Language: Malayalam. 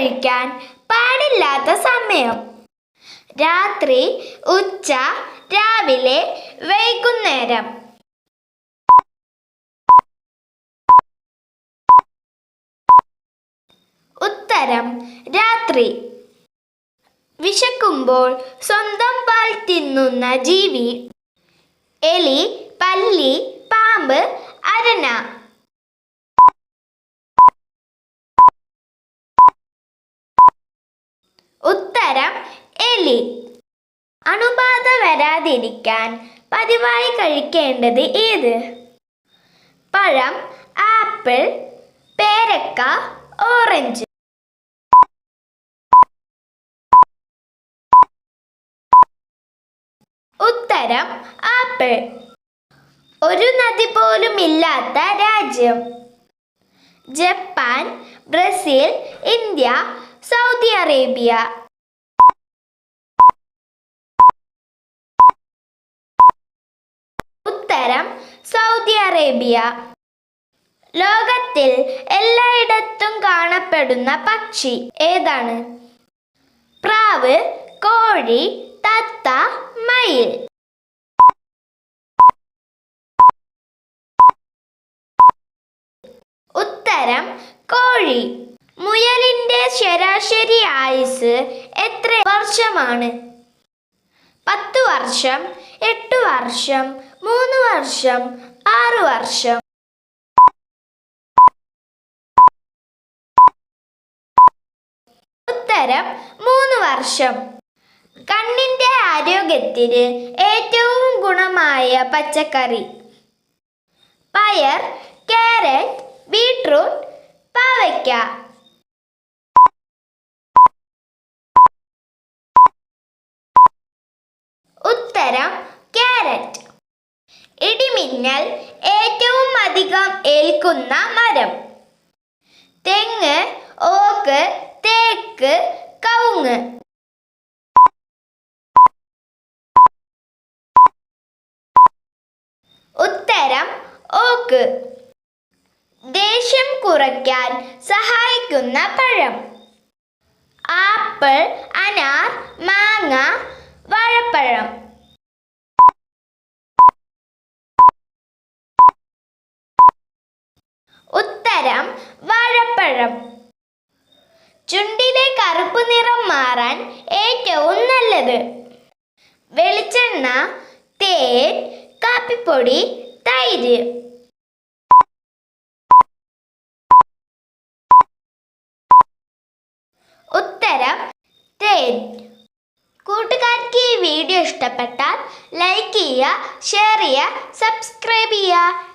കഴിക്കാൻ പാടില്ലാത്ത സമയം: രാത്രി, ഉച്ച, രാവിലെ, വൈകുന്നേരം. ഉത്തരം രാത്രി. വിശക്കുമ്പോൾ സ്വന്തം പാൽ തിന്നുന്ന ജീവി: എലി, പല്ലി, പാമ്പ്, അരണ. ഉത്തരം എലി. അണുബാധ വരാതിരിക്കാൻ പതിവായി കഴിക്കേണ്ടത് ഏത്? പഴം, ആപ്പിൾ, പേരക്ക, ഓറഞ്ച്. ഉത്തരം ആപ്പിൾ. ഒരു നദി പോലും ഇല്ലാത്ത രാജ്യം: Japan, Brazil, India, Saudi Arabia. ഉത്തരം സൗദി അറേബ്യ. ലോകത്തിൽ എല്ലായിടത്തും കാണപ്പെടുന്ന പക്ഷി ഏതാണ്? പ്രാവ്, കോഴി, തത്ത, മയിൽ. ഉത്തരം കോഴി. മുയലിന്റെ ശരാശരി ആയുസ് എത്ര വർഷമാണ്? 10 വർഷം, 8 വർഷം, 3 വർഷം, 6 വർഷം. ഉത്തരം 3 വർഷം. കണ്ണിന്റെ ആരോഗ്യത്തിന് ഏറ്റവും ഗുണമായ പച്ചക്കറി: പയർ, കാരറ്റ്, ബീട്രൂട്ട്, പാവയ്ക്ക. ഉത്തരം കാരറ്റ്. ഇടിമിന്നൽ ഏറ്റവും അധികം ഏൽക്കുന്ന മരം: തെങ്ങ്, ഓക്ക്, തേക്ക്, കവുങ്ങ്. ഉത്തരം ഓക്ക്. ദേഷ്യം കുറയ്ക്കാൻ സഹായിക്കുന്ന പഴം: ആപ്പിൾ, അനാർ, മാങ്ങ, വാഴപ്പഴം. ഉത്തരം വാഴപ്പഴം. ചുണ്ടിലെ കറുപ്പ് നിറം മാറാൻ ഏറ്റവും നല്ലത്: വെളിച്ചെണ്ണ, തേൻ, കാപ്പിപ്പൊടി, തൈര്. ഉത്തരം തേൻ. കൂട്ടുകാർക്ക് ഈ വീഡിയോ ഇഷ്ടപ്പെട്ടാൽ ലൈക്ക് ചെയ്യുക, ഷെയർ ചെയ്യുക, സബ്സ്ക്രൈബ് ചെയ്യുക.